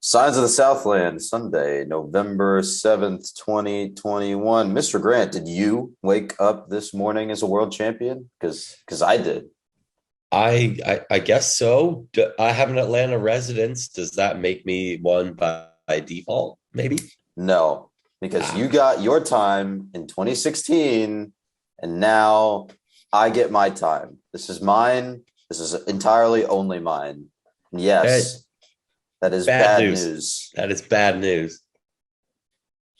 Signs of the Southland, Sunday, November 7th, 2021. Mr. Grant, did you wake up this morning as a world champion? Because I did. I guess so. I have an Atlanta residence. Does that make me one by default? Maybe. No, because you Ah, got your time in 2016, and now I get my time. This is mine. This is entirely only mine. And eh, yes, that is bad bad news. news. That is bad news.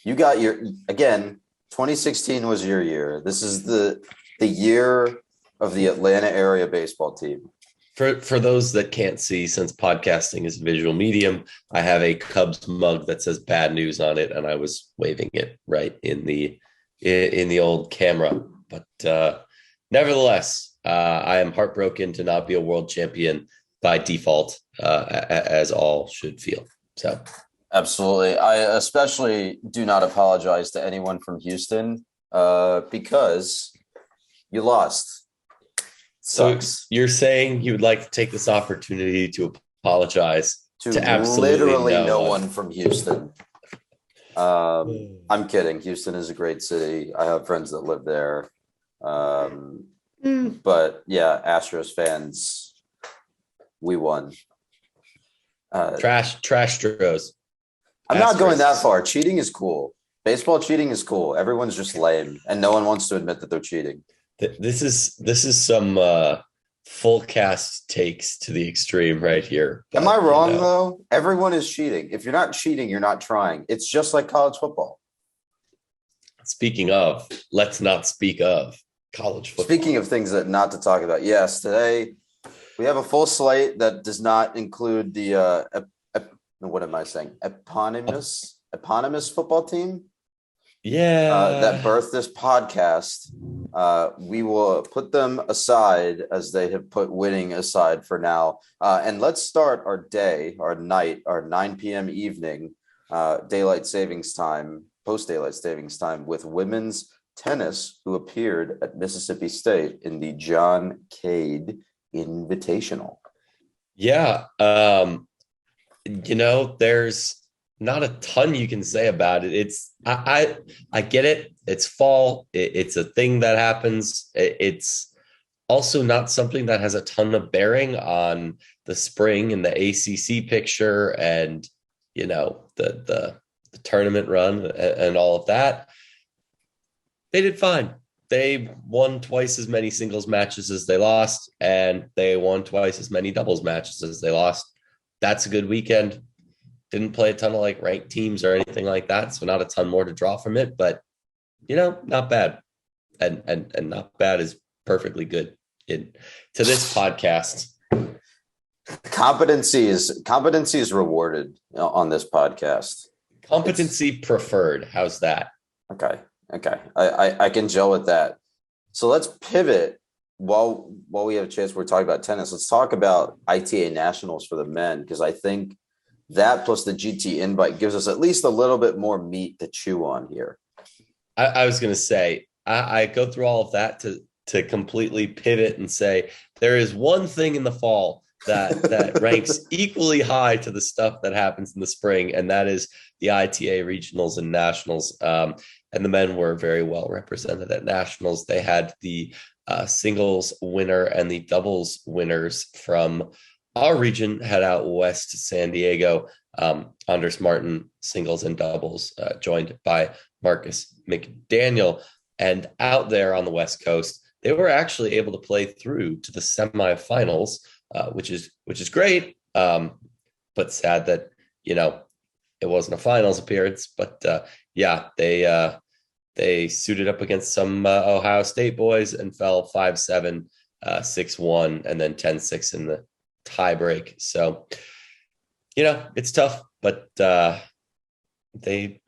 You got your again, 2016 was your year. This is the year of the Atlanta area baseball team. For those that can't see, since podcasting is a visual medium, I have a Cubs mug that says "bad news" on it, and I was waving it right in the old camera. But nevertheless, I am heartbroken to not be a world champion by default, as all should feel. So Absolutely. I especially do not apologize to anyone from Houston because you lost. So Sucks. you're saying you would like to take this opportunity to apologize To to absolutely literally no no one. one from Houston. I'm kidding. Houston is a great city. I have friends that live there. Um, but yeah, Astros fans, we won. Uh, Trash Stros. I'm not going that Asterisks. far. Cheating is cool. Baseball cheating is cool. Everyone's just lame, and no one wants to admit that they're cheating. This is some full cast takes to the extreme right here. Am I But wrong though? Everyone is cheating. If you're not cheating, you're not trying. It's just like college football. speaking of, let's not speak of college Speaking football. of things that not to talk about, yes, today we have a full slate that does not include the what am I saying? Eponymous football team that Yeah. birthed this podcast. We will put them aside as they have put winning aside for now. And let's start our day, our night, our 9 p.m. evening, daylight savings time, post daylight savings time with women's tennis, who appeared at Mississippi State in the John Cade Invitational. Yeah. There's not a ton you can say about it. I get it. It's fall. It's a thing that happens. It's also not something that has a ton of bearing on the spring and the ACC picture and the tournament run and all of that. They did fine. They won twice as many singles matches as they lost, and they won twice as many doubles matches as they lost. That's a good weekend. Didn't play a ton of like ranked teams or anything like that, so not a ton more to draw from it, but not bad. And not bad is perfectly good to this podcast. Competency is rewarded on this podcast. It's Competency preferred. How's that? okay. Okay. I can gel with that. So let's pivot while we have a chance. We're talking about tennis. Let's talk about ITA nationals for the men, because I think that plus the GT invite gives us at least a little bit more meat to chew on here. I was going to say, I go through all of that to completely pivot and say there is one thing in the fall that ranks equally high to the stuff that happens in the spring, and that is the ITA regionals and nationals. And the men were very well represented at nationals. They had the singles winner and the doubles winners from our region head out west to San Diego. Anders Martin, singles and doubles, joined by Marcus McDaniel. And out there on the West Coast, they were actually able to play through to the semifinals, which is great. But sad that it wasn't a finals appearance. But yeah, they suited up against some Ohio State boys and fell 5-7, 6-1, and then 10-6 in the tiebreak. So it's tough, but they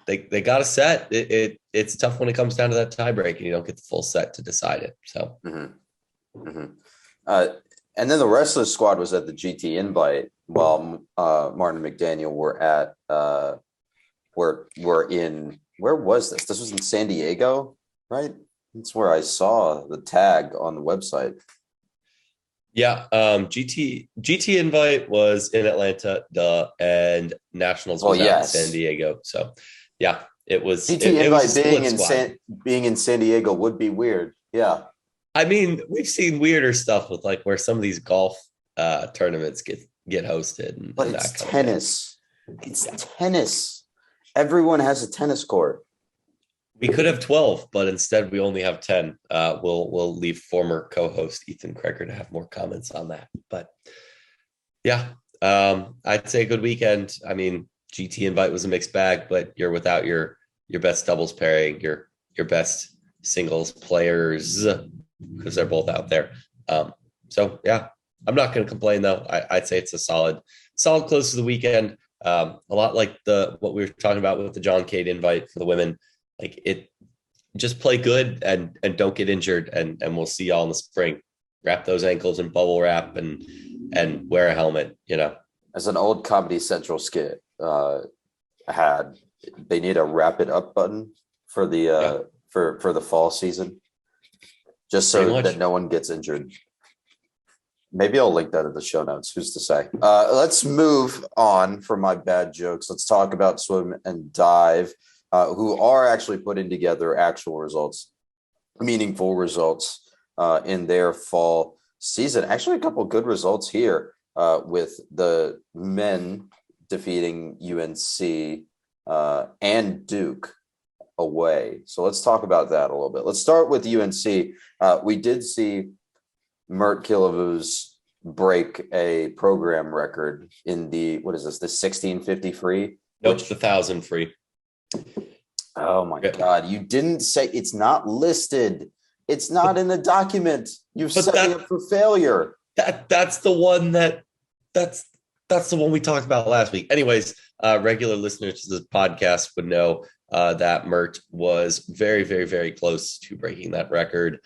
got a set. It's tough when it comes down to that tiebreak and you don't get the full set to decide it. So Mm-hmm. Mm-hmm. And then the rest of the squad was at the GT invite, while Martin and McDaniel were at where was this? This was in San Diego, right? That's where I saw the tag on the website. Yeah, GT invite was in Atlanta, and Nationals Well, was out in San yes. Diego. So, yeah, it was GT it was a invite split squad. being in San Diego would be weird. Yeah, I mean, we've seen weirder stuff with like where some of these golf tournaments get hosted but and it's that kind of thing. tennis. It's Yeah. tennis. Everyone has a tennis court. We could have 12, but instead we only have 10. We'll leave former co-host Ethan Kreger to have more comments on that. But yeah, I'd say a good weekend. I mean, GT invite was a mixed bag, but you're without your best doubles pairing, your best singles players because they're both out there. So yeah, I'm not going to complain though. I'd say it's a solid close to the weekend. A lot like the what we were talking about with the John Cade invite for the women. Like it, just play good and don't get injured, and we'll see y'all in the spring. Wrap those ankles in bubble wrap and wear a helmet. You know. As an old Comedy Central skit had, they need a wrap it up button for the Yeah, for the fall season, just pretty so that much. no one gets injured. Maybe I'll link that in the show notes. Who's to say? Let's move on from my bad jokes. Let's talk about swim and dive, who are actually putting together actual results, meaningful results in their fall season. Actually, a couple of good results here with the men defeating UNC and Duke away. So let's talk about that a little bit. Let's start with UNC. We did see Mert Kilovuz break a program record in the, what is this, the 1650 free, Nope, the which, 1,000 free. oh my Yeah. God, you didn't say, it's not listed. It's not But in the document. You've but set me up for failure. that's the one that's that's the one we talked about last week. Anyways, regular listeners to this podcast would know that Mert was very, very, very close to breaking that record.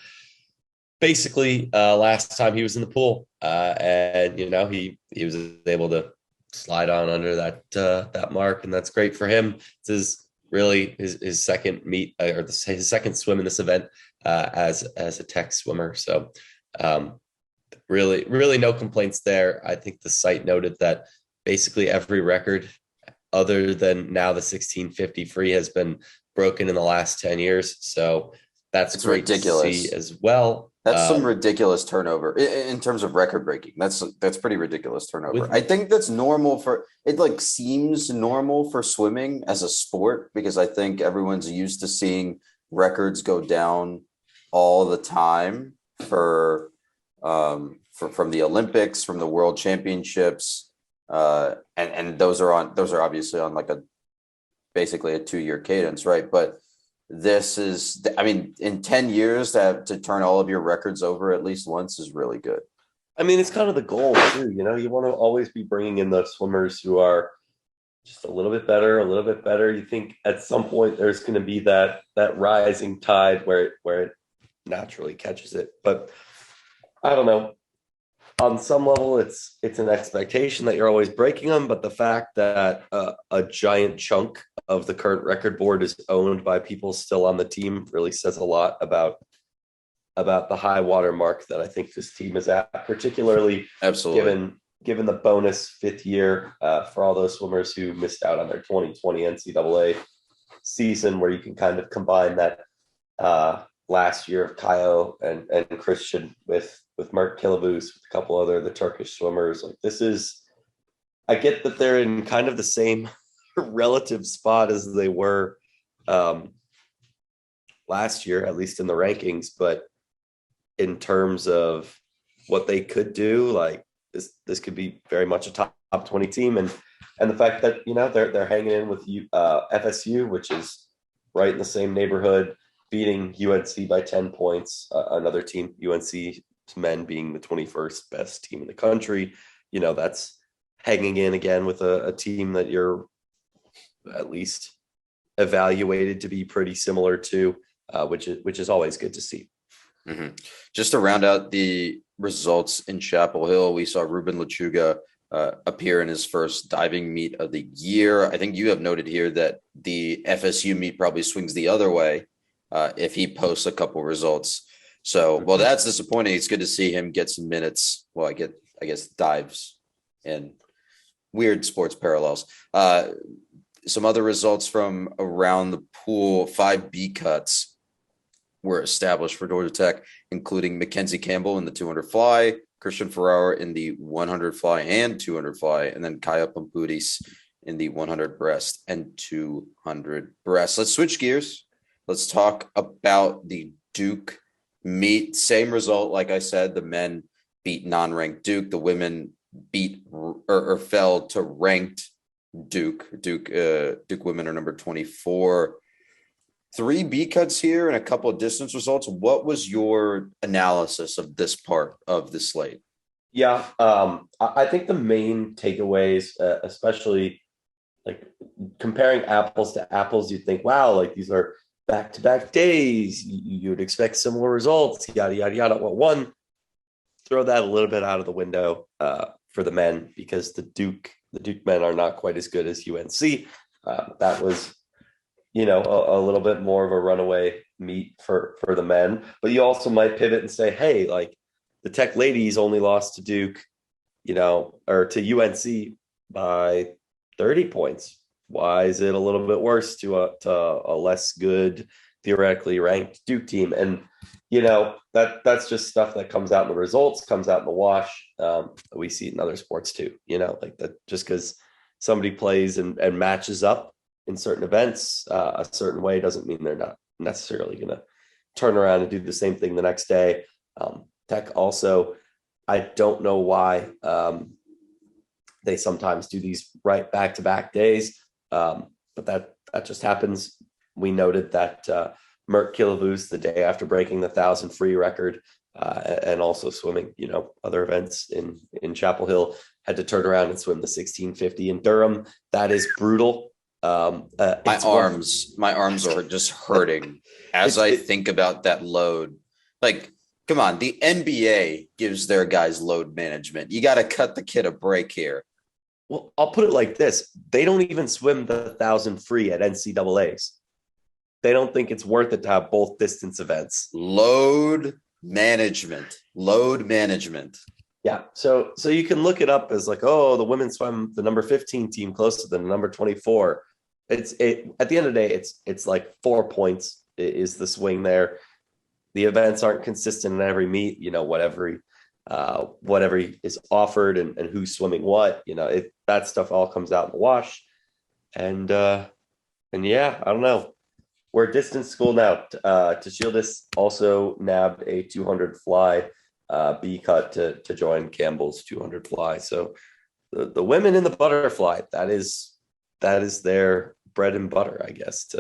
Basically, last time he was in the pool, and he was able to slide on under that mark, and that's great for him. This is really his second meet or his second swim in this event as a tech swimmer. So really no complaints there. I think the site noted that basically every record other than now the 1650 free has been broken in the last 10 years. So that's It's great to see ridiculous. as well. That's some ridiculous turnover in terms of record breaking. That's pretty ridiculous turnover. With I think that's normal for it. Like seems normal for swimming as a sport because I think everyone's used to seeing records go down all the time from the Olympics, from the World Championships, and those are obviously on like a basically a 2-year cadence, right? But this is, I mean, in 10 years to turn all of your records over at least once is really good. I mean, it's kind of the goal too. You want to always be bringing in those swimmers who are just a little bit better, a little bit better. You think at some point there's going to be that rising tide where it naturally catches it. But I don't know. On some level, it's an expectation that you're always breaking them, but the fact that a giant chunk of the current record board is owned by people still on the team really says a lot about the high water mark that I think this team is at, particularly Absolutely. given the bonus fifth year for all those swimmers who missed out on their 2020 NCAA season, where you can kind of combine that last year of Kaio and Christian with Mert Kilovuz, with a couple other the Turkish swimmers. Like this is, I get that they're in kind of the same relative spot as they were last year, at least in the rankings, but in terms of what they could do, like this could be very much a top 20 team, and the fact that they're hanging in with FSU, which is right in the same neighborhood, beating UNC by 10 points, another team, UNC men being the 21st best team in the country. That's hanging in again with a team that you're at least evaluated to be pretty similar to, which is always good to see. Mm-hmm. Just to round out the results in Chapel Hill, we saw Ruben Lechuga appear in his first diving meet of the year. I think you have noted here that the FSU meet probably swings the other way if he posts a couple results So, well, that's disappointing. It's good to see him get some minutes. Well, I guess dives and weird sports parallels. Some other results from around the pool: 5 B cuts were established for Georgia Tech, including Mackenzie Campbell in the 200 fly, Christian Ferrara in the 100 fly and 200 fly, and then Kaya Pamputis in the 100 breast and 200 breast. Let's switch gears. Let's talk about the Duke meet. Same result, like I said, the men beat non-ranked Duke. The women beat or fell to ranked Duke. Duke women are number 24. 3 B cuts here and a couple of distance results. What was your analysis of this part of the slate? Yeah, I think the main takeaways, especially like comparing apples to apples, you'd think, wow, like these are back-to-back days. You would expect similar results, yada, yada, yada. Well, one, throw that a little bit out of the window for the men, because the Duke men are not quite as good as UNC. That was, a little bit more of a runaway meet for the men. But you also might pivot and say, hey, like the Tech ladies only lost to Duke, or to UNC by 30 points. Why is it a little bit worse to a less good, theoretically ranked Duke team? And that's just stuff that comes out in the results, comes out in the wash. We see it in other sports too. Like that, just because somebody plays and matches up in certain events a certain way doesn't mean they're not necessarily going to turn around and do the same thing the next day. Tech also, I don't know why they sometimes do these right back-to-back days, but that just happens. We noted that Mert Kilavuz, the day after breaking the 1,000 free record and also swimming, other events in Chapel Hill, had to turn around and swim the 1650 in Durham. That is brutal. My arms are just hurting as I think about that load. Like, come on, the NBA gives their guys load management. You got to cut the kid a break here. Well, I'll put it like this. They don't even swim the 1,000 free at NCAAs. They don't think it's worth it to have both distance events. Load management. Yeah. So you can look it up as like, oh, the women swim the number 15 team closer than the number 24. At the end of the day, it's like 4 points is the swing there. The events aren't consistent in every meet, whatever is offered and who's swimming what, that stuff all comes out in the wash. And yeah, I don't know. We're a distance school now. Tashildis also nabbed a 200 fly B cut to join Campbell's 200 fly. So the women in the butterfly, that is their bread and butter, I guess.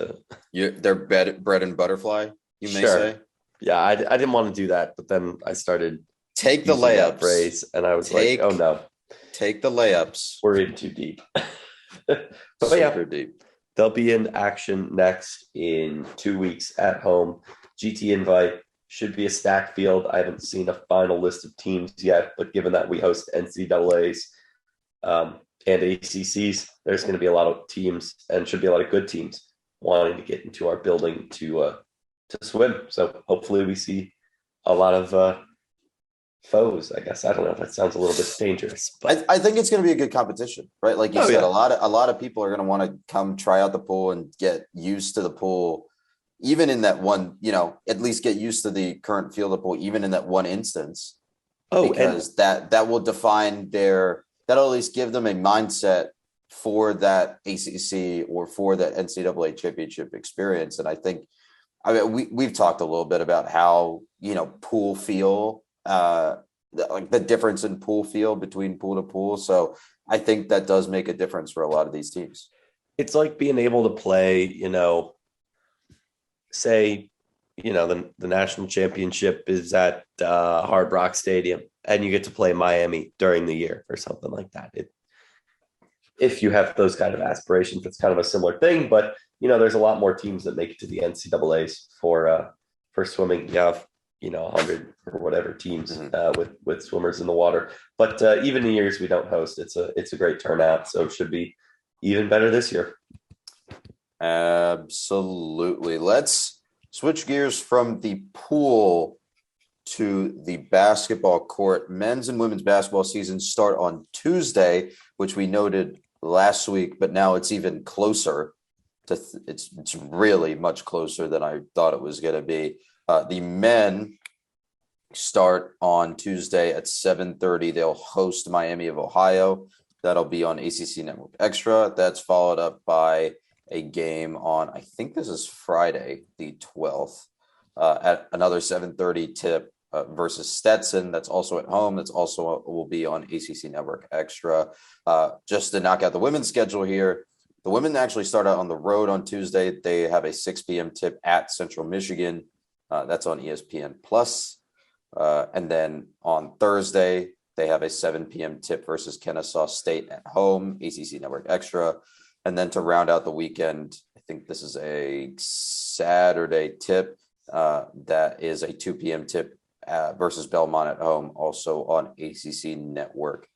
Their bread and butterfly, you may say. Yeah, I didn't want to do that, but then I started take the layups phrase, and I was like, oh no, take the layups. We're in too deep. But super deep. They'll be in action next in 2 weeks at home. GT invite should be a stacked field. I haven't seen a final list of teams yet, but given that we host NCAAs and ACCs, there's going to be a lot of teams and should be a lot of good teams wanting to get into our building to swim. So hopefully we see a lot of foes, I guess. I don't know if that sounds a little bit dangerous, but I think it's going to be a good competition, right? Like you said, a lot of people are going to want to come try out the pool and get used to the pool, even in that one, at least get used to the current field of pool, even in that one instance. Because that will define that'll at least give them a mindset for that ACC or for that NCAA championship experience. And we've talked a little bit about how, pool feel, like the difference in pool feel between pool to pool. So I think that does make a difference for a lot of these teams. It's like being able to play, say, the national championship is at Hard Rock Stadium and you get to play Miami during the year or something like that. If you have those kind of aspirations, it's kind of a similar thing, but there's a lot more teams that make it to the NCAAs for swimming. You have 100 or whatever teams with swimmers in the water. But even in years we don't host, it's a great turnout. So it should be even better this year. Absolutely. Let's switch gears from the pool to the basketball court. Men's and women's basketball seasons start on Tuesday, which we noted last week, but now it's even closer. It's really much closer than I thought it was going to be. The men start on Tuesday at 7:30. They'll host Miami of Ohio. That'll be on ACC Network Extra. That's followed up by a game on, I think this is Friday, the 12th, at another 7:30 tip versus Stetson. That's also at home. That's also will be on ACC Network Extra. Just to knock out the women's schedule here, the women actually start out on the road on Tuesday. They have a 6 p.m. tip at Central Michigan. That's on ESPN Plus. And then on Thursday, they have a 7 p.m. tip versus Kennesaw State at home, ACC Network Extra. And then to round out the weekend, I think this is a Saturday tip that is a 2 p.m. tip versus Belmont at home, also on ACC Network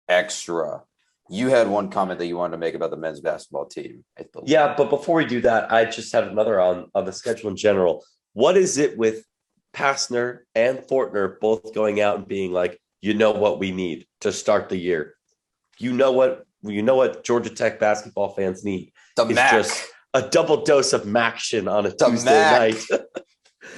Extra. You had one comment that you wanted to make about the men's basketball team. Yeah, but before we do that, I just had another on the schedule in general. What is it with Pastner and Fortner both going out and being like, you know what we need to start the year? You know what Georgia Tech basketball fans need? It's just a double dose of Maction on a Tuesday night.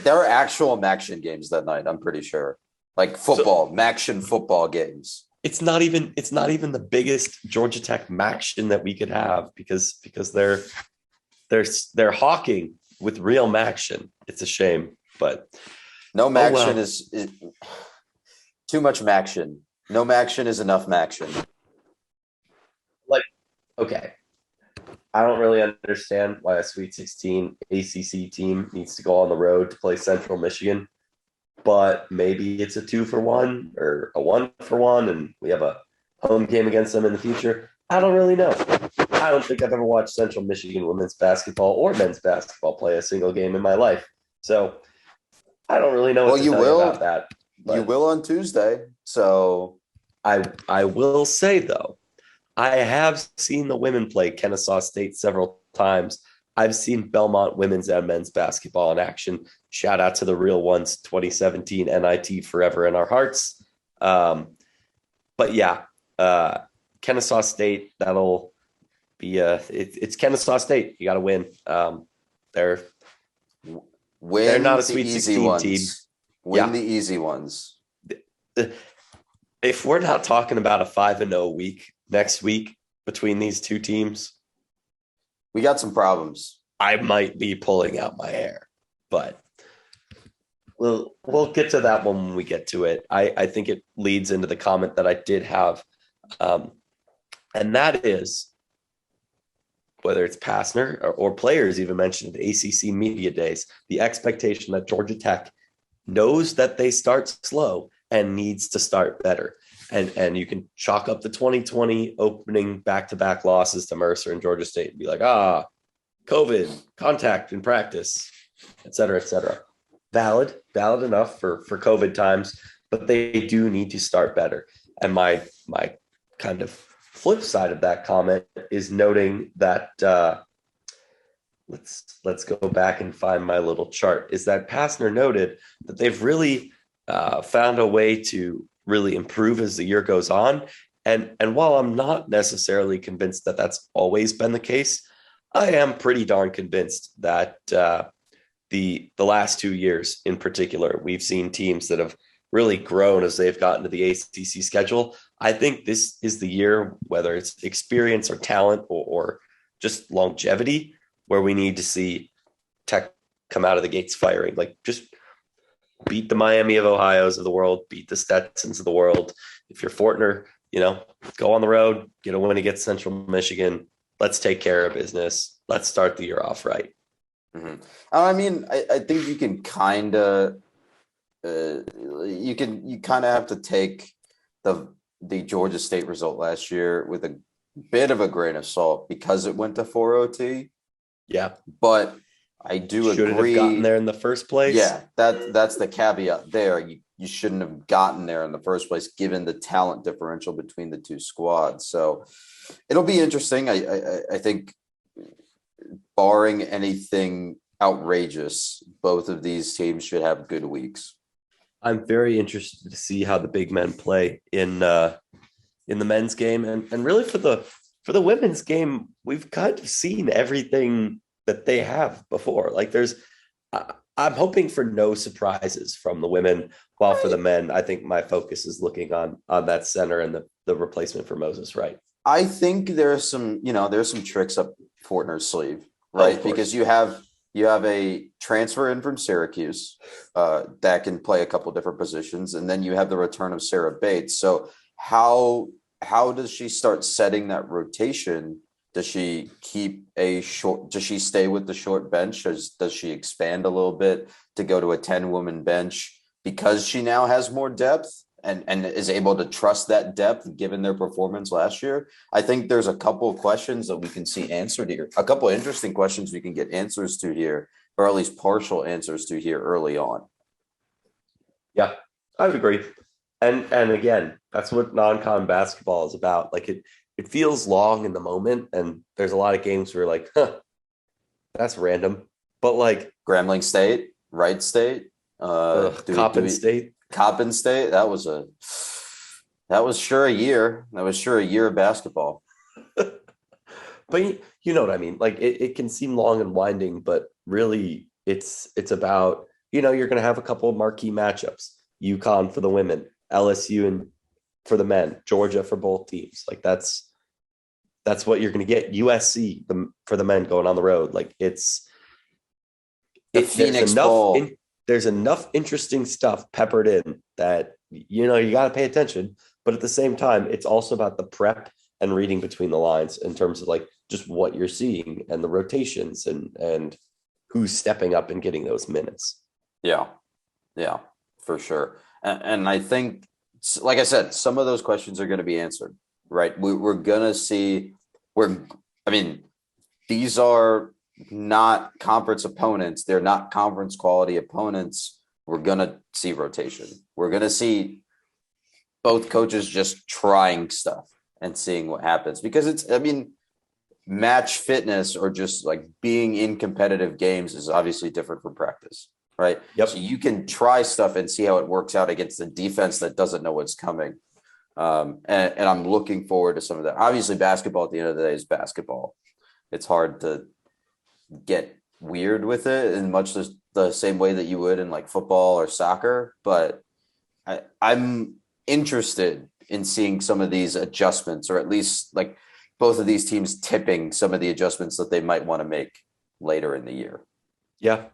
There are actual Maction games that night, I'm pretty sure. Like football, Maction football games. It's not even the biggest Georgia Tech Maction that we could have because they're hawking with real Maction. It's a shame, but no Maction is too much Maction. No Maction is enough Maction. Like, okay, I don't really understand why a Sweet 16 ACC team needs to go on the road to play Central Michigan, but maybe it's a 2-for-1 or a 1-for-1, and we have a home game against them in the future. I don't really know. I don't think I've ever watched Central Michigan women's basketball or men's basketball play a single game in my life. So I don't really know what to tell you about that. You will on Tuesday. So I will say, though, I have seen the women play Kennesaw State several times. I've seen Belmont women's and men's basketball in action. Shout out to the real ones, 2017 NIT forever in our hearts. But yeah, Kennesaw State, that'll be it's Kennesaw State. You got to win. They're not a Sweet 16 team. Win the easy ones. If we're not talking about a 5-0 week next week between these two teams, we got some problems. I might be pulling out my hair, but we'll get to that one when we get to it. I think it leads into the comment that I did have, and that is whether it's Pastner or players even mentioned at ACC Media Days, the expectation that Georgia Tech knows that they start slow and needs to start better. And you can chalk up the 2020 opening back-to-back losses to Mercer and Georgia State and be like, COVID, contact in practice, et cetera, et cetera. Valid enough for COVID times, but they do need to start better. And my kind of flip side of that comment is noting that let's go back and find my little chart, is that Pastner noted that they've really found a way to really improve as the year goes on. And while I'm not necessarily convinced that that's always been the case, I am pretty darn convinced that the last 2 years in particular, we've seen teams that have really grown as they've gotten to the ACC schedule. I think this is the year, whether it's experience or talent or just longevity, where we need to see Tech come out of the gates firing. Like, just beat the Miami of Ohio's of the world, beat the Stetsons of the world. If you're Fortner, go on the road, get a win against Central Michigan. Let's take care of business. Let's start the year off right. Mm-hmm. I mean, I think you can kind of, you kind of have to take the Georgia State result last year with a bit of a grain of salt because it went to 4 OT. Yeah, but I do agree. Shouldn't have gotten there in the first place. Yeah, that's the caveat there. You shouldn't have gotten there in the first place, given the talent differential between the two squads. So it'll be interesting. I think, barring anything outrageous, both of these teams should have good weeks. I'm very interested to see how the big men play in the men's game, and really for the women's game, we've kind of seen everything that they have before. Like I'm hoping for no surprises from the women, while for the men, I think my focus is looking on that center and the replacement for Moses, right? I think there's some tricks up Fortner's sleeve, Oh, right? of Because course. you have a transfer in from Syracuse that can play a couple different positions, and then you have the return of Sarah Bates. So how does she start setting that rotation? Does she keep a short? Does she stay with the short bench? Does she expand a little bit to go to a 10-woman bench because she now has more depth and is able to trust that depth given their performance last year? I think there's a couple of questions that we can see answered here, a couple of interesting questions we can get answers to here, or at least partial answers to here early on. Yeah, I would agree. And again, that's what non-con basketball is about. Like it feels long in the moment, and there's a lot of games where you're like, huh, that's random. But like, Grambling State, Wright State, do Coppin we State. Coppin State? That was sure a year. That was sure a year of basketball. But you know what I mean? Like it can seem long and winding, but really it's about, you're gonna have a couple of marquee matchups. UConn for the women, LSU and for the men, Georgia for both teams. Like that's what you're gonna get. USC for the men going on the road. Like The there's Phoenix Bowl. there's enough interesting stuff peppered in that you got to pay attention, but at the same time it's also about the prep and reading between the lines in terms of like just what you're seeing and the rotations and who's stepping up and getting those minutes. Yeah, yeah, for sure. And I think, like I said, some of those questions are going to be answered, right? We're going to see, I mean, these are not conference opponents. They're not conference quality opponents. We're going to see rotation. We're going to see both coaches just trying stuff and seeing what happens because match fitness or just like being in competitive games is obviously different from practice, right? Yep. So you can try stuff and see how it works out against the defense that doesn't know what's coming. And I'm looking forward to some of that. Obviously, basketball at the end of the day is basketball. It's hard to get weird with it in much the same way that you would in like football or soccer. But I'm interested in seeing some of these adjustments, or at least like both of these teams tipping some of the adjustments that they might want to make later in the year. Yeah.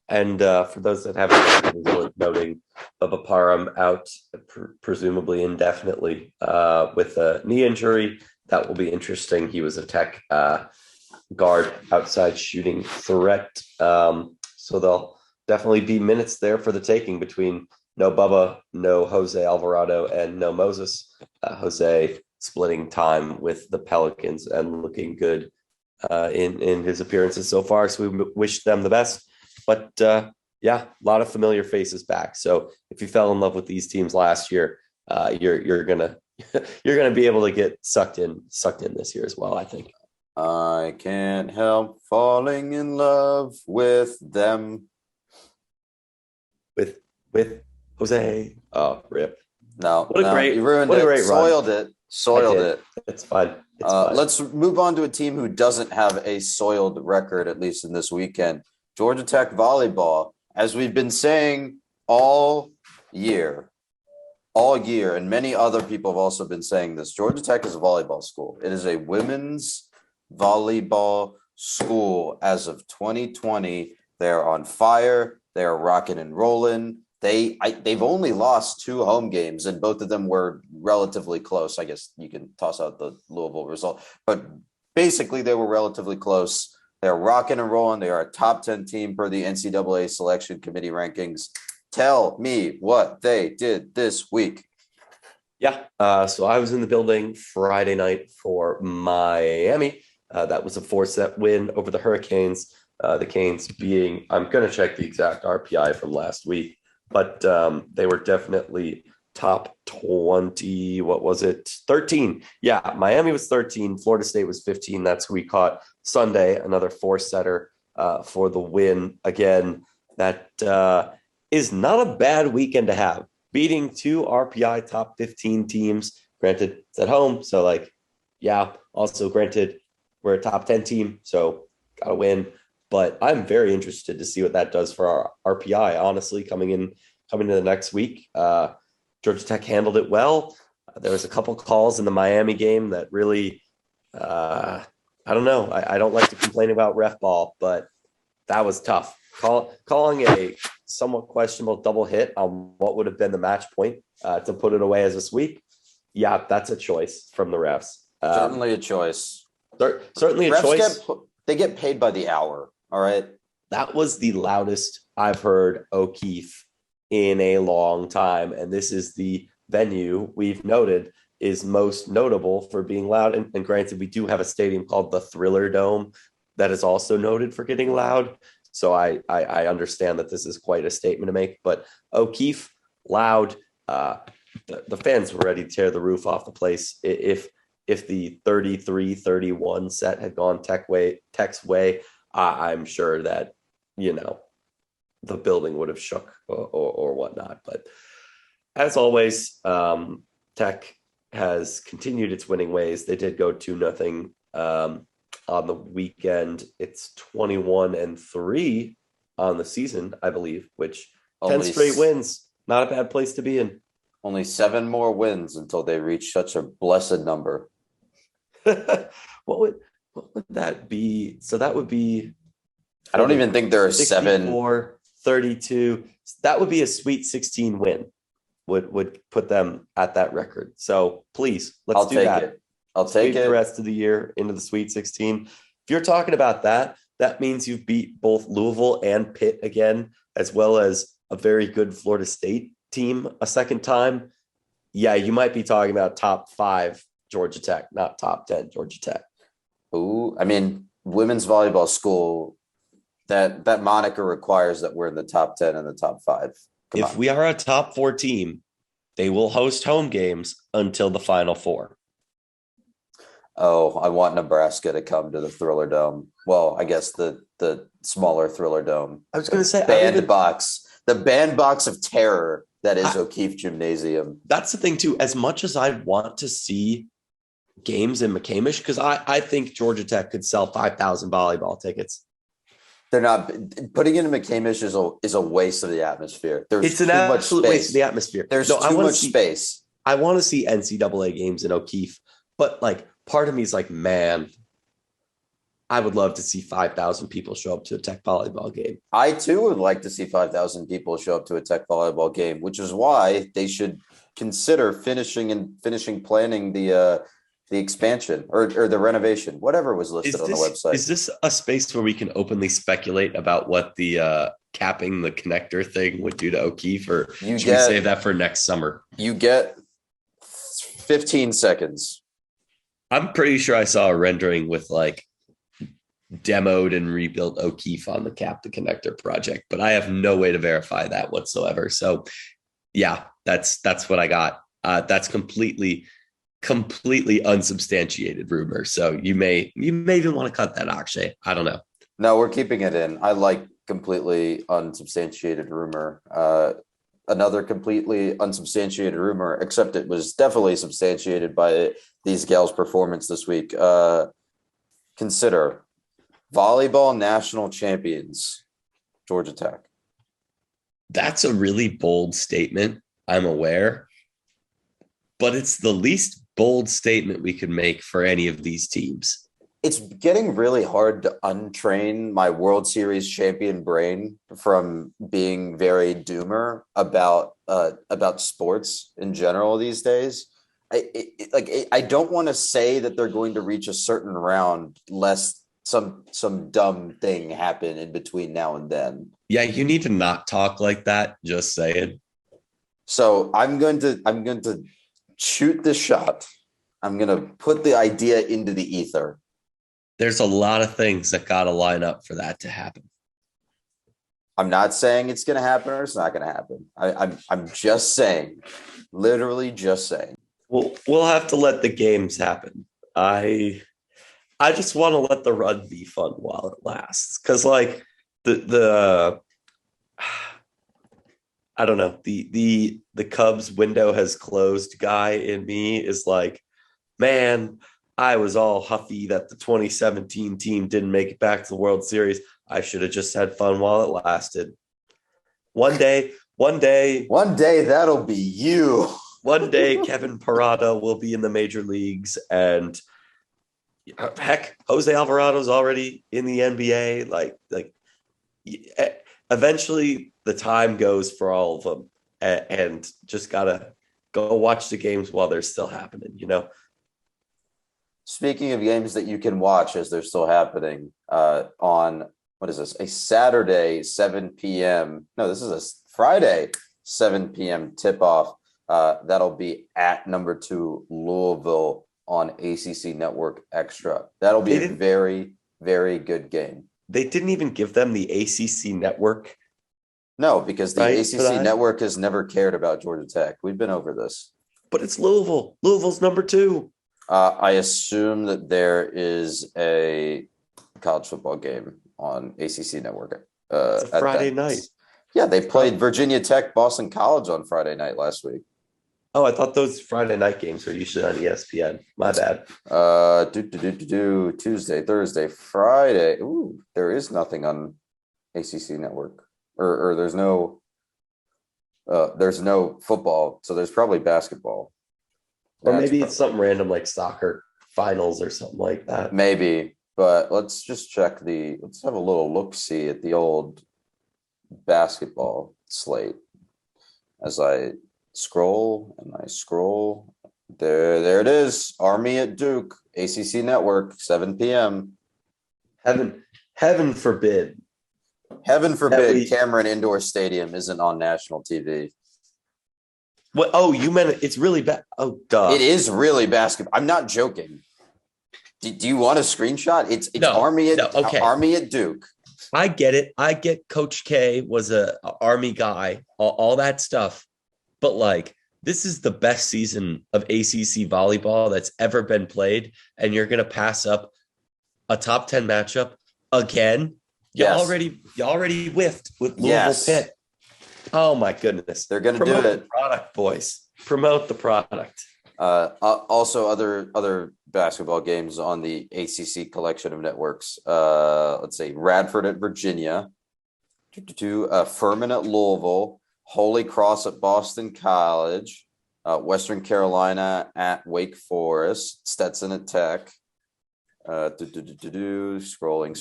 And for those that haven't, it worth noting Bubba Parham out presumably indefinitely with a knee injury. That will be interesting. He was a tech guard, outside shooting threat. So there'll definitely be minutes there for the taking between no Bubba, no Jose Alvarado, and no Moses. Jose splitting time with the Pelicans and looking good in his appearances so far. So we wish them the best. But yeah, a lot of familiar faces back. So if you fell in love with these teams last year, you're gonna you're gonna be able to get sucked in this year as well, I think. I can't help falling in love with them. With Jose. Oh, rip. No, you ruined what a it. great Soiled run. it. Soiled it. It's fine. It's fine. Let's move on to a team who doesn't have a soiled record, at least in this weekend. Georgia Tech volleyball, as we've been saying all year, and many other people have also been saying this. Georgia Tech is a volleyball school. It is a women's volleyball school as of 2020. They're on fire. They're rocking and rolling. They've only lost 2 home games, and both of them were relatively close. I guess you can toss out the Louisville result, but basically they were relatively close. They're rocking and rolling. They are a top 10 team per the NCAA selection committee rankings. Tell me what they did this week. Yeah. So I was in the building Friday night for Miami. That was a 4-set win over the Hurricanes. The Canes being, I'm going to check the exact RPI from last week, but they were definitely top 20. What was it? 13. Yeah, Miami was 13. Florida State was 15. That's who we caught Sunday. Another 4-setter for the win. Again, that is not a bad weekend to have. Beating two RPI top 15 teams. Granted, it's at home. So, like, yeah, also granted, we're a top 10 team. So, got to win. But I'm very interested to see what that does for our RPI, honestly, coming into the next week. Georgia Tech handled it well. There was a couple calls in the Miami game that really, I don't know. I don't like to complain about ref ball, but that was tough. Calling a somewhat questionable double hit on what would have been the match point to put it away as a sweep. Yeah, that's a choice from the refs. Certainly a choice. Certainly a choice. They get paid by the hour. All right. That was the loudest I've heard O'Keefe in a long time. And this is the venue we've noted is most notable for being loud. And granted, we do have a stadium called the Thriller Dome that is also noted for getting loud. So I understand that this is quite a statement to make. But O'Keefe, loud. The fans were ready to tear the roof off the place. If the 33-31 set had gone Tech's way, I'm sure that, the building would have shook or whatnot. But as always, Tech has continued its winning ways. They did go 2-0 on the weekend. It's 21-3 on the season, I believe, which 10 straight wins. Not a bad place to be in. Only 7 more wins until they reach such a blessed number. What would that be? So that would be, I don't even think there are 7. 32. That would be a Sweet 16 win. Would put them at that record. So please, let's do that. I'll take it the rest of the year into the Sweet 16. If you're talking about that, that means you've beat both Louisville and Pitt again, as well as a very good Florida State team a second time. Yeah, you might be talking about top 5 Georgia Tech, not top 10 Georgia Tech. Ooh, I mean, women's volleyball school, that moniker requires that we're in the top 10 and the top 5. If we are a top 4 team, they will host home games until the Final Four. Oh, I want Nebraska to come to the Thriller Dome. Well, I guess the smaller Thriller Dome. I was going to say the bandbox of terror that is O'Keefe Gymnasium. That's the thing too. As much as I want to see games in McCamish, because I think Georgia Tech could sell 5,000 volleyball tickets. They're not putting it in McCamish is a waste of the atmosphere. It's an absolute waste of the atmosphere. There's too much space. I want to see NCAA games in O'Keefe, but like part of me is like, man, I would love to see 5,000 people show up to a Tech volleyball game. I too would like to see 5,000 people show up to a Tech volleyball game, which is why they should consider finishing planning the expansion or the renovation, whatever was listed on the website. Is this a space where we can openly speculate about what the capping the connector thing would do to O'Keefe, or should we save that for next summer? You get 15 seconds. I'm pretty sure I saw a rendering with like demoed and rebuilt O'Keefe on the cap the connector project, but I have no way to verify that whatsoever. So yeah, that's what I got. That's completely unsubstantiated rumor. So you may even want to cut that, Akshay. I don't know. No, we're keeping it in. I like completely unsubstantiated rumor. Another completely unsubstantiated rumor, except it was definitely substantiated by these gals' performance this week. Consider volleyball national champions, Georgia Tech. That's a really bold statement, I'm aware, but it's the least bold statement we could make for any of these teams. It's getting really hard to untrain my World Series champion brain from being very doomer about sports in general these days. I don't want to say that they're going to reach a certain round lest some dumb thing happen in between now and then. Yeah, you need to not talk like that. Just saying. So I'm going to shoot this shot. I'm going to put the idea into the ether. There's a lot of things that got to line up for that to happen. I'm not saying it's going to happen or it's not going to happen. I'm just saying, literally just saying. We'll have to let the games happen. I just want to let the run be fun while it lasts. Because like the I don't know. The Cubs window has closed guy in me is like, man, I was all huffy that the 2017 team didn't make it back to the World Series. I should have just had fun while it lasted. One day, that'll be you. one day, Kevin Parada will be in the major leagues, and heck, Jose Alvarado's already in the NBA. Like, eventually, the time goes for all of them, and just gotta go watch the games while they're still happening. Speaking of games that you can watch as they're still happening, on what is this? A Saturday 7 p.m. No, this is a Friday 7 p.m. tip off. That'll be at number 2 Louisville on ACC Network Extra. That'll be a very, very good game. They didn't even give them the ACC Network. No, because the ACC Network has never cared about Georgia Tech. We've been over this. But it's Louisville. Louisville's number 2. I assume that there is a college football game on ACC Network. It's a Friday night. Yeah, they played Virginia Tech, Boston College on Friday night last week. Oh, I thought those Friday night games were usually on ESPN. My bad. Tuesday, Thursday, Friday. Ooh, there is nothing on ACC Network, or there's no football, so there's probably basketball. Or maybe it's something random like soccer finals or something like that. Maybe, but let's just check let's have a little look-see at the old basketball slate as I scroll. There it is. Army at Duke, ACC Network, 7 p.m. Heaven forbid. Heaven forbid Cameron Indoor Stadium isn't on national TV. What? Oh, you meant it's really bad. Oh, duh. It is really basketball. I'm not joking. Do you want a screenshot? It's Army at Duke. I get it. I get Coach K was a Army guy, all that stuff. But like, this is the best season of ACC volleyball that's ever been played, and you're gonna pass up a top 10 matchup again. You already whiffed with Louisville Pitt. Oh my goodness. They're going to do it. The product, boys. Promote the product. Also other basketball games on the ACC collection of networks. Let's say Radford at Virginia, Furman at Louisville, Holy Cross at Boston College, Western Carolina at Wake Forest, Stetson at Tech. Scrolling.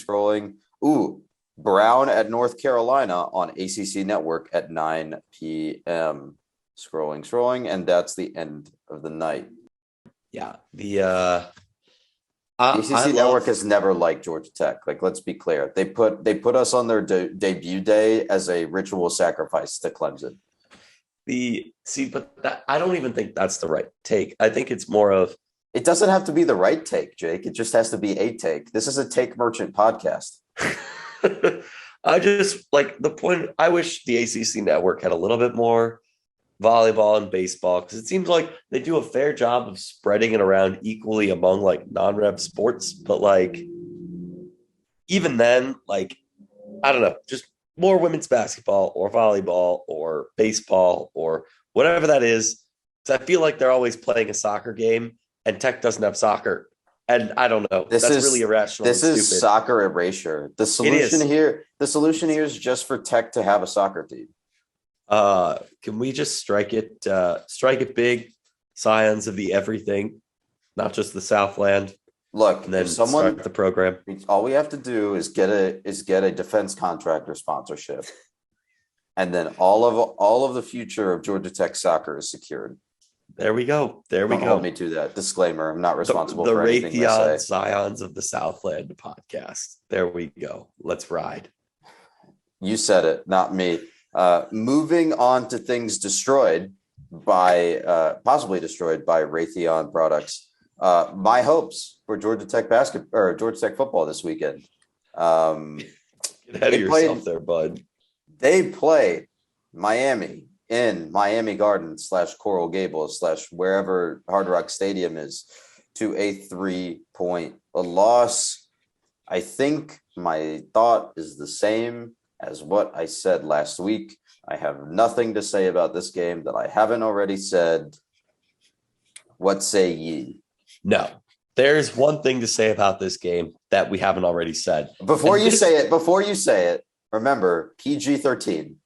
Ooh, Brown at North Carolina on ACC Network at 9 p.m. Scrolling, and that's the end of the night. Yeah, the ACC Network has never liked Georgia Tech. Like, let's be clear. They put us on their debut day as a ritual sacrifice to Clemson. I don't even think that's the right take. I think it's more of, it doesn't have to be the right take, Jake. It just has to be a take. This is a Take Merchant podcast. I just like the point. I wish the ACC Network had a little bit more volleyball and baseball, because it seems like they do a fair job of spreading it around equally among like non-rev sports. But like, even then, like, I don't know, just more women's basketball or volleyball or baseball or whatever that is. Because I feel like they're always playing a soccer game, and Tech doesn't have soccer. And I don't know. That's really irrational. This is soccer erasure. The solution here is just for Tech to have a soccer team. Can we just strike it big, scions of the everything, not just the Southland? Look, and then start the program. All we have to do is get a defense contractor sponsorship, and then all of the future of Georgia Tech soccer is secured. There we go. Don't hold me to that. Disclaimer: I'm not responsible for anything the I say. Scions of the Southland podcast. There we go. Let's ride. You said it, not me. Moving on to things possibly destroyed by Raytheon products. My hopes for Georgia Tech basketball or Georgia Tech football this weekend. Get ahead of yourself there, bud. They play Miami in Miami Gardens / Coral Gables / wherever Hard Rock Stadium is, to a 3-point loss. I think my thought is the same as what I said last week. I have nothing to say about this game that I haven't already said. What say ye? No, there's one thing to say about this game that we haven't already said. Before you say it, remember PG-13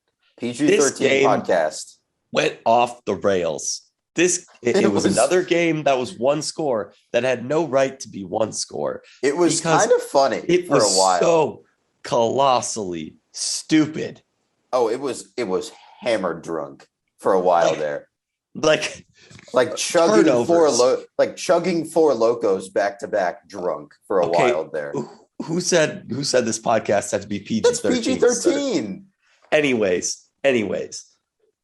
podcast went off the rails. It was another game that was one score that had no right to be one score. It was kind of funny for a while. So colossally stupid. Oh, it was hammered drunk for a while there. Like chugging chugging four locos back to back drunk for a while there. Who said this podcast had to be PG-13? It's PG-13. Anyways,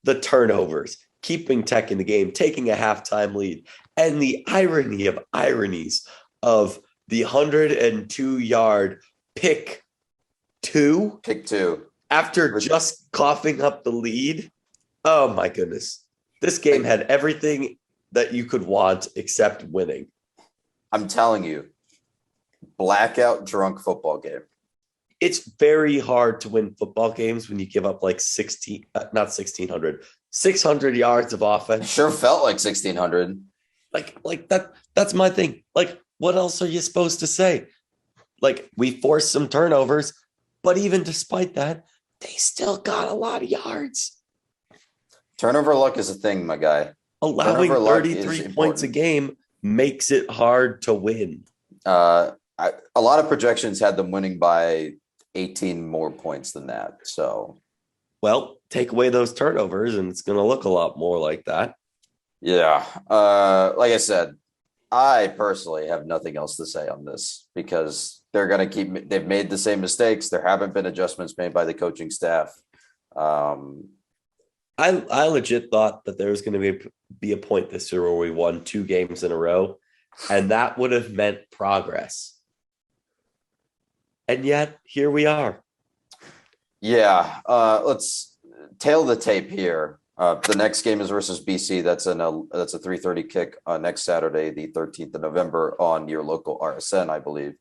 the turnovers, keeping Tech in the game, taking a halftime lead, and the irony of ironies of the 102-yard pick two after just coughing up the lead. Oh my goodness. This game had everything that you could want except winning. I'm telling you, blackout drunk football game. It's very hard to win football games when you give up like 600 yards of offense. Sure felt like 1,600. Like that's my thing. Like, what else are you supposed to say? Like, we forced some turnovers, but even despite that, they still got a lot of yards. Turnover luck is a thing, my guy. Allowing 33 points a game makes it hard to win. A lot of projections had them winning by 18 more points than that. So, well, take away those turnovers and it's going to look a lot more like that. Yeah. Like I said, I personally have nothing else to say on this because they're going to they've made the same mistakes. There haven't been adjustments made by the coaching staff. I legit thought that there was going to be a point this year where we won 2 games in a row, and that would have meant progress. And yet, here we are. Yeah, let's tail the tape here. The next game is versus BC. That's a 3:30 kick next Saturday, the 13th of November, on your local RSN, I believe.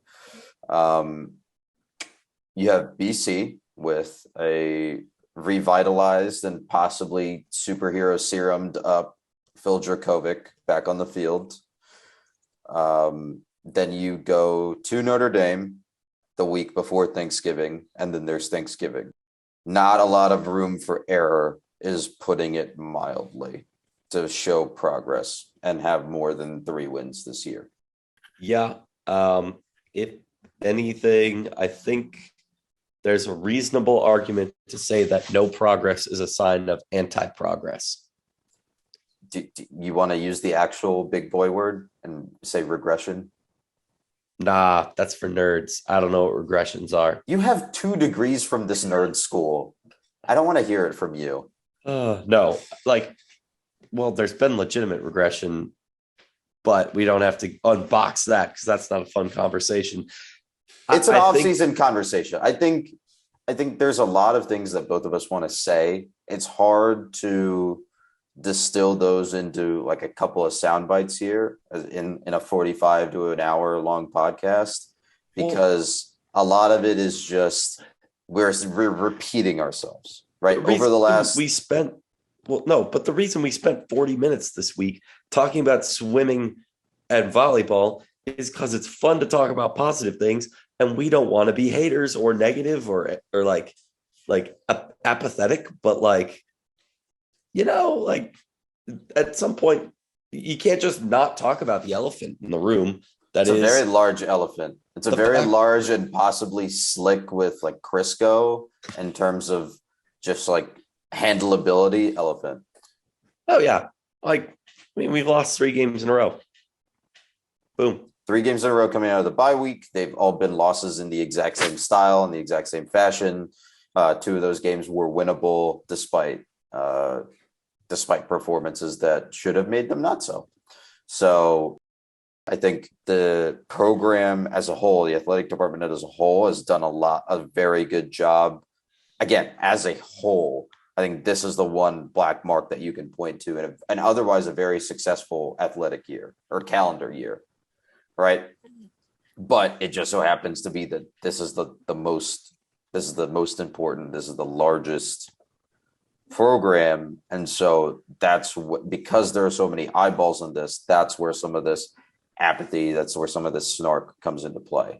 You have BC with a revitalized and possibly superhero serumed up Phil Dracovic back on the field. Then you go to Notre Dame the week before Thanksgiving, and then there's Thanksgiving. Not a lot of room for error, is putting it mildly, to show progress and have more than 3 wins this year. Yeah. If anything, I think there's a reasonable argument to say that no progress is a sign of anti-progress. Do you want to use the actual big boy word and say regression? Nah, that's for nerds. I don't know what regressions are. You have 2 degrees from this nerd school. I don't want to hear it from you. No, well, there's been legitimate regression, but we don't have to unbox that because that's not a fun conversation. It's an off-season conversation. I think there's a lot of things that both of us want to say. It's hard to distill those into like a couple of sound bites here in a 45 to an hour long podcast, because a lot of it is just we're repeating ourselves, right? Over the last but the reason we spent 40 minutes this week talking about swimming and volleyball is because it's fun to talk about positive things, and we don't want to be haters or negative or like apathetic, but at some point you can't just not talk about the elephant in the room. It's a very large elephant. It's a very large and possibly slick with like Crisco in terms of just like handleability elephant. Oh yeah. We've lost 3 games in a row. Boom. 3 games in a row coming out of the bye week. They've all been losses in the exact same style, in the exact same fashion. 2 of those games were winnable despite performances that should have made them not so. So I think the program as a whole, the athletic department as a whole, has done a very good job. Again, as a whole, I think this is the one black mark that you can point to and otherwise a very successful athletic year or calendar year, right? But it just so happens to be that this is the This is the most important. This is the largest program. And so that's what, because there are so many eyeballs on this, that's where some of this apathy, that's where some of this snark comes into play,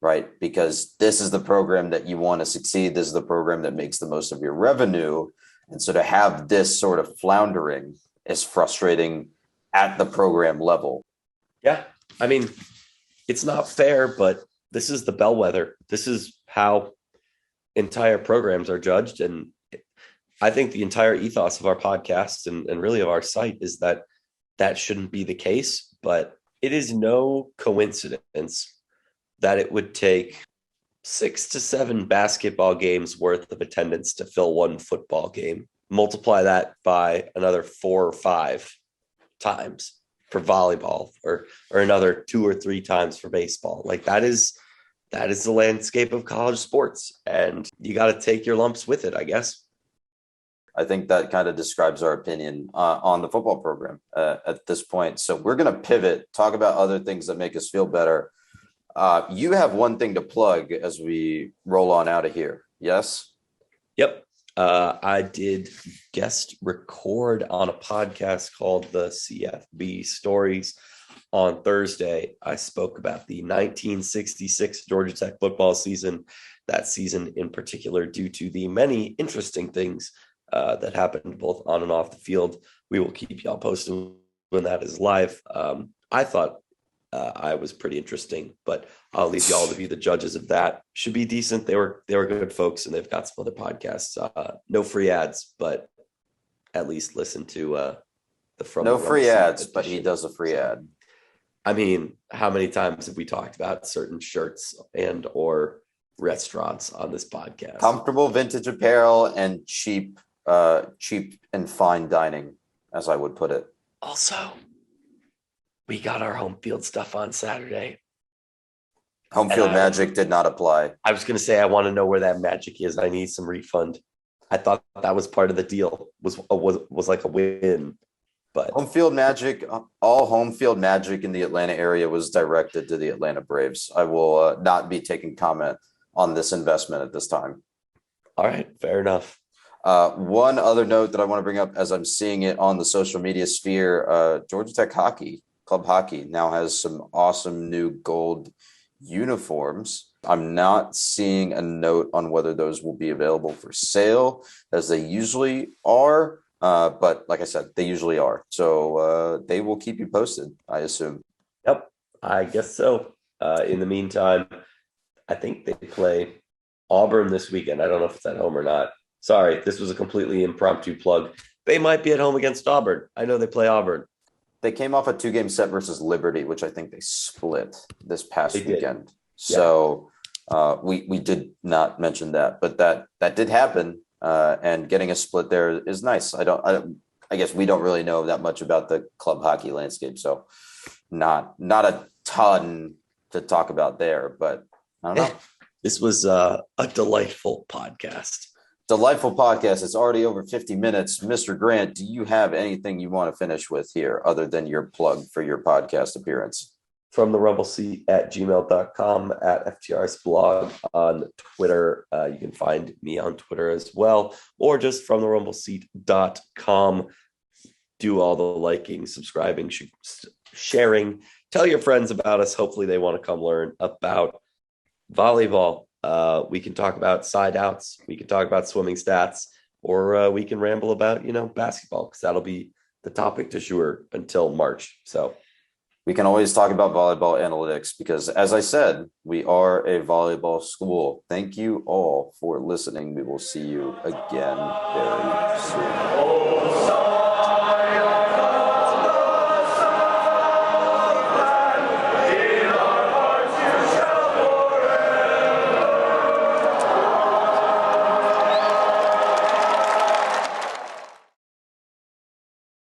right? Because this is the program that you want to succeed. This is the program that makes the most of your revenue. And so to have this sort of floundering is frustrating at the program level. Yeah. I mean, it's not fair, but this is the bellwether. This is how entire programs are judged. And I think the entire ethos of our podcast and really of our site is that that shouldn't be the case, but it is no coincidence that it would take 6 to 7 basketball games worth of attendance to fill one football game. Multiply that by another 4 or 5 times for volleyball, or another 2 or 3 times for baseball. Like that is the landscape of college sports, and you got to take your lumps with it, I guess. I think that kind of describes our opinion on the football program at this point. So we're going to pivot, talk about other things that make us feel better. You have one thing to plug as we roll on out of here. Yes? Yep. I did guest record on a podcast called the CFB Stories on Thursday. I spoke about the 1966 Georgia Tech football season, that season in particular, due to the many interesting things that happened both on and off the field. We will keep y'all posted when that is live. I thought I was pretty interesting, but I'll leave y'all to be the judges of that. Should be decent. They were good folks, and they've got some other podcasts. No free ads, but at least listen to the From No the free ads, edition. but he does a free ad. I mean, how many times have we talked about certain shirts and or restaurants on this podcast? Comfortable vintage apparel and cheap and fine dining, as I would put it. Also, we got our home field stuff on Saturday. Home field magic did not apply. I was going to say, I want to know where that magic is. I need some refund. I thought that was part of the deal, was like a win. But home field magic, all home field magic in the Atlanta area was directed to the Atlanta Braves. I will not be taking comment on this investment at this time. All right, fair enough. One other note that I want to bring up as I'm seeing it on the social media sphere, Georgia Tech club hockey now has some awesome new gold uniforms. I'm not seeing a note on whether those will be available for sale, as they usually are. But like I said, they usually are. So they will keep you posted, I assume. Yep, I guess so. In the meantime, I think they play Auburn this weekend. I don't know if it's at home or not. Sorry, this was a completely impromptu plug. They might be at home against Auburn. I know they play Auburn. They came off a 2-game set versus Liberty, which I think they split this past weekend. Did. So we did not mention that, but that did happen. And getting a split there is nice. I guess we don't really know that much about the club hockey landscape, so not a ton to talk about there. But I don't know. This was a delightful podcast. Delightful podcast. It's already over 50 minutes. Mr. Grant, do you have anything you want to finish with here other than your plug for your podcast appearance? From the rumble seat at gmail.com, at FTR's blog on Twitter. You can find me on Twitter as well, or just from the rumbleseat.com. Do all the liking, subscribing, sharing. Tell your friends about us. Hopefully they want to come learn about volleyball. We can talk about side outs. We can talk about swimming stats, or we can ramble about, basketball, because that'll be the topic du jour until March. So we can always talk about volleyball analytics because, as I said, we are a volleyball school. Thank you all for listening. We will see you again very soon.